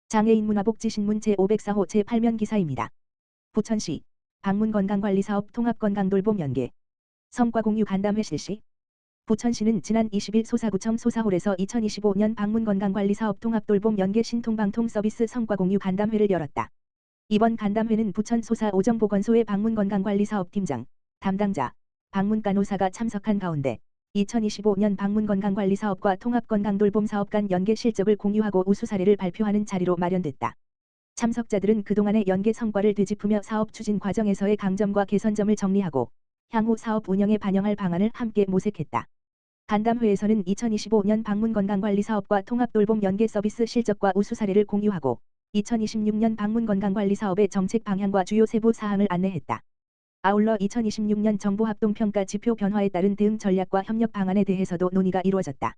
장애인 문화복지신문 제504호 제8면 기사입니다. 부천시 방문건강관리사업 통합건강돌봄 연계 성과 공유 간담회 실시. 부천시는 지난 20일 소사구청 소사홀에서 2025년 방문건강관리사업 통합돌봄 연계 신통방통 서비스 성과 공유 간담회를 열었다. 이번 간담회는 부천 소사 오정보건소의 방문건강관리사업팀장, 담당자, 방문간호사가 참석한 가운데 2025년 방문건강관리사업과 통합건강돌봄 사업 간 연계 실적을 공유하고 우수 사례를 발표하는 자리로 마련됐다. 참석자들은 그동안의 연계 성과를 되짚으며 사업 추진 과정에서의 강점과 개선점을 정리하고 향후 사업 운영에 반영할 방안을 함께 모색했다. 간담회에서는 2025년 방문건강관리사업과 통합돌봄 연계 서비스 실적과 우수 사례를 공유하고 2026년 방문건강관리사업의 정책 방향과 주요 세부 사항을 안내했다. 아울러 2026년 정보합동평가 지표 변화에 따른 대응 전략과 협력 방안에 대해서도 논의가 이루어졌다.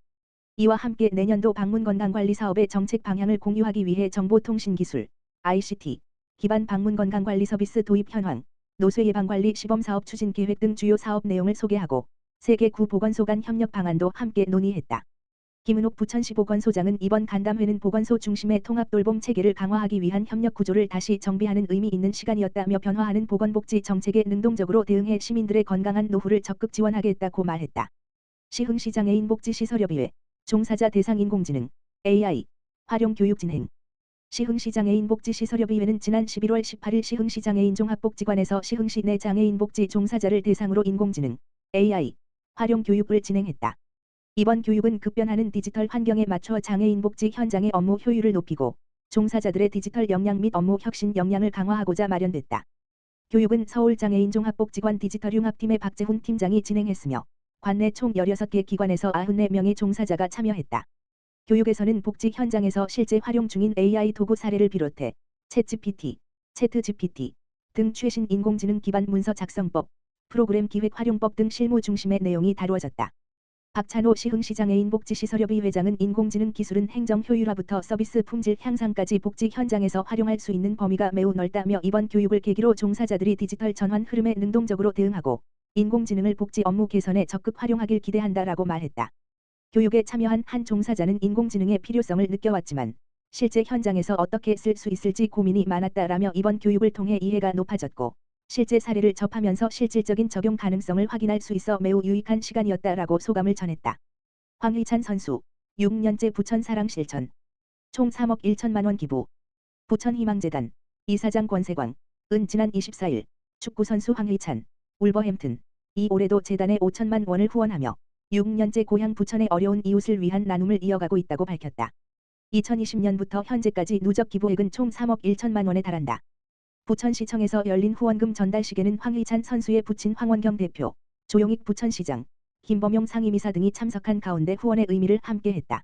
이와 함께 내년도 방문건강관리사업의 정책 방향을 공유하기 위해 정보통신기술, ICT, 기반 방문건강관리 서비스 도입 현황, 노쇠 예방관리 시범사업 추진 계획 등 주요 사업 내용을 소개하고 3개 구 보건소 간 협력 방안도 함께 논의했다. 김은옥 부천시 보건소장은 이번 간담회는 보건소 중심의 통합돌봄 체계를 강화하기 위한 협력 구조를 다시 정비하는 의미 있는 시간이었다며 변화하는 보건복지 정책에 능동적으로 대응해 시민들의 건강한 노후를 적극 지원하겠다고 말했다. 시흥시 장애인 복지시설협의회, 종사자 대상 인공지능, AI, 활용 교육 진행. 시흥시 장애인 복지시설협의회는 지난 11월 18일 시흥시 장애인 종합복지관에서 시흥시 내 장애인 복지 종사자를 대상으로 인공지능, AI, 활용 교육을 진행했다. 이번 교육은 급변하는 디지털 환경에 맞춰 장애인 복지 현장의 업무 효율을 높이고 종사자들의 디지털 역량 및 업무 혁신 역량을 강화하고자 마련됐다. 교육은 서울장애인종합복지관 디지털융합팀의 박재훈 팀장이 진행했으며 관내 총 16개 기관에서 94명의 종사자가 참여했다. 교육에서는 복지 현장에서 실제 활용 중인 AI 도구 사례를 비롯해 챗GPT, 채트GPT 등 최신 인공지능 기반 문서 작성법, 프로그램 기획 활용법 등 실무 중심의 내용이 다루어졌다. 박찬호 시흥시 장애인 복지시설협의 회장은 인공지능 기술은 행정 효율화부터 서비스 품질 향상까지 복지 현장에서 활용할 수 있는 범위가 매우 넓다며 이번 교육을 계기로 종사자들이 디지털 전환 흐름에 능동적으로 대응하고 인공지능을 복지 업무 개선에 적극 활용하길 기대한다라고 말했다. 교육에 참여한 한 종사자는 인공지능의 필요성을 느껴왔지만 실제 현장에서 어떻게 쓸 수 있을지 고민이 많았다라며 이번 교육을 통해 이해가 높아졌고 실제 사례를 접하면서 실질적인 적용 가능성을 확인할 수 있어 매우 유익한 시간이었다라고 소감을 전했다. 황희찬 선수, 6년째 부천 사랑 실천. 총 3억 1천만 원 기부. 부천희망재단, 이사장 권세광, 은 지난 24일, 축구선수 황희찬, 울버햄튼, 이 올해도 재단에 5천만 원을 후원하며 6년째 고향 부천의 어려운 이웃을 위한 나눔을 이어가고 있다고 밝혔다. 2020년부터 현재까지 누적 기부액은 총 3억 1천만 원에 달한다. 부천시청에서 열린 후원금 전달식에는 황희찬 선수의 부친 황원경 대표, 조용익 부천시장, 김범용 상임이사 등이 참석한 가운데 후원의 의미를 함께했다.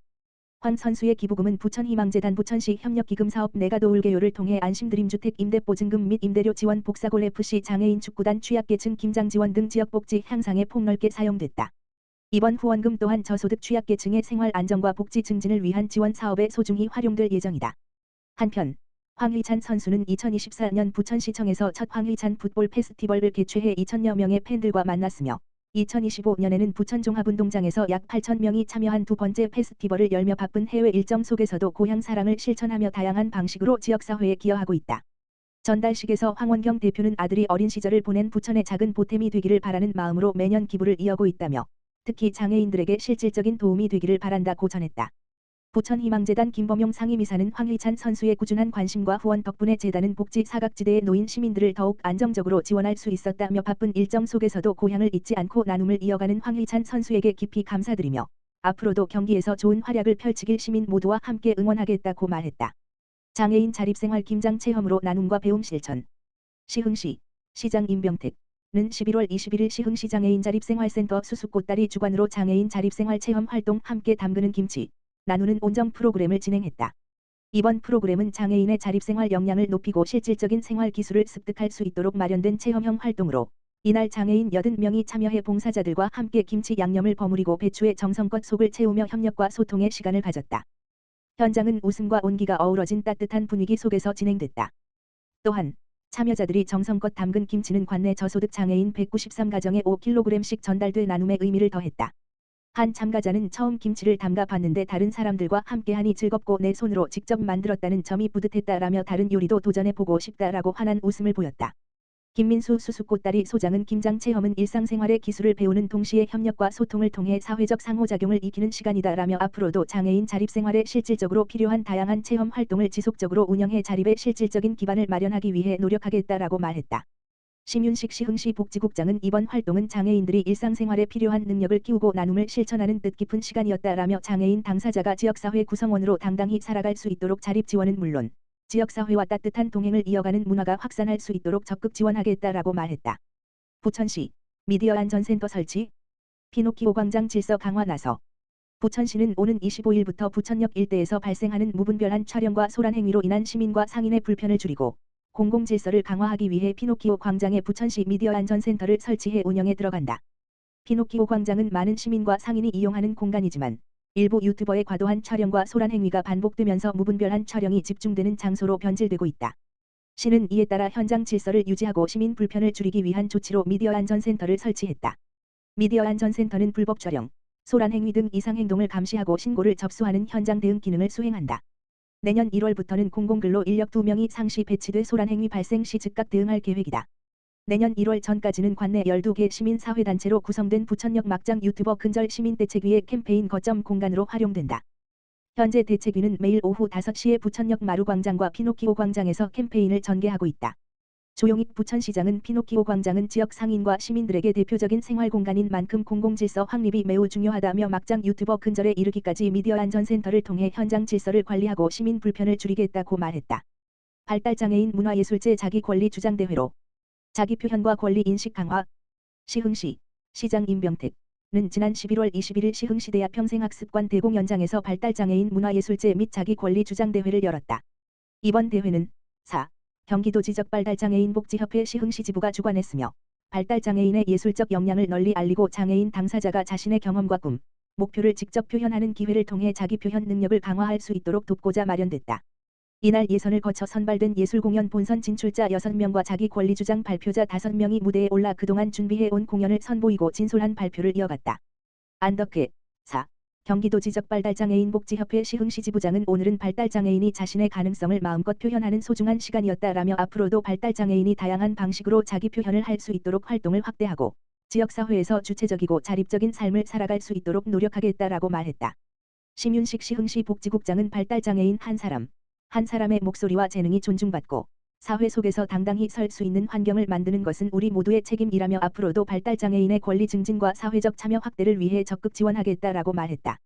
황 선수의 기부금은 부천희망재단 부천시 협력기금 사업 내가 도울 개요를 통해 안심드림주택 임대보증금 및 임대료 지원 복사골 FC 장애인 축구단 취약계층 김장 지원 등 지역복지 향상에 폭넓게 사용됐다. 이번 후원금 또한 저소득 취약계층의 생활 안정과 복지 증진을 위한 지원 사업에 소중히 활용될 예정이다. 한편 황희찬 선수는 2024년 부천시청에서 첫 황희찬 풋볼 페스티벌을 개최해 2천여 명의 팬들과 만났으며 2025년에는 부천 종합운동장에서 약 8,000명이 참여한 두 번째 페스티벌을 열며 바쁜 해외 일정 속에서도 고향 사랑을 실천하며 다양한 방식으로 지역사회에 기여하고 있다. 전달식에서 황원경 대표는 아들이 어린 시절을 보낸 부천의 작은 보탬이 되기를 바라는 마음으로 매년 기부를 이어오고 있다며 특히 장애인들에게 실질적인 도움이 되기를 바란다고 전했다. 부천희망재단 김범용 상임이사는 황희찬 선수의 꾸준한 관심과 후원 덕분에 재단은 복지 사각지대에 놓인 시민들을 더욱 안정적으로 지원할 수 있었다며 바쁜 일정 속에서도 고향을 잊지 않고 나눔을 이어가는 황희찬 선수에게 깊이 감사드리며 앞으로도 경기에서 좋은 활약을 펼치길 시민 모두와 함께 응원하겠다고 말했다. 장애인 자립생활 김장 체험으로 나눔과 배움 실천. 시흥시, 시장 임병택 는 11월 21일 시흥시 장애인 자립생활센터 수수꽃다리 주관으로 장애인 자립생활 체험 활동 함께 담그는 김치 나누는 온정 프로그램을 진행했다. 이번 프로그램은 장애인의 자립생활 역량을 높이고 실질적인 생활 기술을 습득할 수 있도록 마련된 체험형 활동으로 이날 장애인 80명이 참여해 봉사자들과 함께 김치 양념을 버무리고 배추에 정성껏 속을 채우며 협력과 소통의 시간을 가졌다. 현장은 웃음과 온기가 어우러진 따뜻한 분위기 속에서 진행됐다. 또한 참여자들이 정성껏 담근 김치는 관내 저소득 장애인 193가정에 5kg씩 전달돼 나눔의 의미를 더했다. 한 참가자는 처음 김치를 담가 봤는데 다른 사람들과 함께하니 즐겁고 내 손으로 직접 만들었다는 점이 뿌듯했다라며 다른 요리도 도전해보고 싶다라고 환한 웃음을 보였다. 김민수 수수꽃다리 소장은 김장 체험은 일상생활의 기술을 배우는 동시에 협력과 소통을 통해 사회적 상호작용을 익히는 시간이다라며 앞으로도 장애인 자립생활에 실질적으로 필요한 다양한 체험 활동을 지속적으로 운영해 자립의 실질적인 기반을 마련하기 위해 노력하겠다라고 말했다. 심윤식 시흥시 복지국장은 이번 활동은 장애인들이 일상생활에 필요한 능력을 키우고 나눔을 실천하는 뜻깊은 시간이었다라며 장애인 당사자가 지역사회 구성원으로 당당히 살아갈 수 있도록 자립 지원은 물론 지역사회와 따뜻한 동행을 이어가는 문화가 확산할 수 있도록 적극 지원하겠다라고 말했다. 부천시 미디어안전센터 설치, 피노키오 광장 질서 강화 나서. 부천시는 오는 25일부터 부천역 일대에서 발생하는 무분별한 촬영과 소란 행위로 인한 시민과 상인의 불편을 줄이고 공공질서를 강화하기 위해 피노키오 광장에 부천시 미디어안전센터를 설치해 운영에 들어간다. 피노키오 광장은 많은 시민과 상인이 이용하는 공간이지만 일부 유튜버의 과도한 촬영과 소란 행위가 반복되면서 무분별한 촬영이 집중되는 장소로 변질되고 있다. 시는 이에 따라 현장 질서를 유지하고 시민 불편을 줄이기 위한 조치로 미디어안전센터를 설치했다. 미디어안전센터는 불법 촬영, 소란 행위 등 이상행동을 감시하고 신고를 접수하는 현장 대응 기능을 수행한다. 내년 1월부터는 공공근로 인력 2명이 상시 배치돼 소란 행위 발생 시 즉각 대응할 계획이다. 내년 1월 전까지는 관내 12개 시민사회단체로 구성된 부천역 막장 유튜버 근절 시민대책위의 캠페인 거점 공간으로 활용된다. 현재 대책위는 매일 오후 5시에 부천역 마루광장과 피노키오 광장에서 캠페인을 전개하고 있다. 조용익 부천시장은 피노키오 광장은 지역 상인과 시민들에게 대표적인 생활공간인 만큼 공공질서 확립이 매우 중요하다며 막장 유튜버 근절에 이르기까지 미디어안전센터를 통해 현장 질서를 관리하고 시민 불편을 줄이겠다고 말했다. 발달장애인 문화예술제 자기권리주장대회로 자기표현과 권리인식 강화. 시흥시 시장 임병택는 지난 11월 21일 시흥시대학 평생학습관 대공연장에서 발달장애인 문화예술제 및 자기권리주장대회를 열었다. 이번 대회는 4. 경기도 지적발달장애인 복지협회 시흥시 지부가 주관했으며 발달장애인의 예술적 역량을 널리 알리고 장애인 당사자가 자신의 경험과 꿈, 목표를 직접 표현하는 기회를 통해 자기 표현 능력을 강화할 수 있도록 돕고자 마련됐다. 이날 예선을 거쳐 선발된 예술공연 본선 진출자 6명과 자기 권리주장 발표자 5명이 무대에 올라 그동안 준비해온 공연을 선보이고 진솔한 발표를 이어갔다. 안덕회 4. 경기도 지적발달장애인 복지협회 시흥시 지부장은 오늘은 발달장애인이 자신의 가능성을 마음껏 표현하는 소중한 시간이었다라며 앞으로도 발달장애인이 다양한 방식으로 자기 표현을 할 수 있도록 활동을 확대하고 지역사회에서 주체적이고 자립적인 삶을 살아갈 수 있도록 노력하겠다라고 말했다. 심윤식 시흥시 복지국장은 발달장애인 한 사람의 목소리와 재능이 존중받고 사회 속에서 당당히 설 수 있는 환경을 만드는 것은 우리 모두의 책임이라며 앞으로도 발달장애인의 권리 증진과 사회적 참여 확대를 위해 적극 지원하겠다라고 말했다.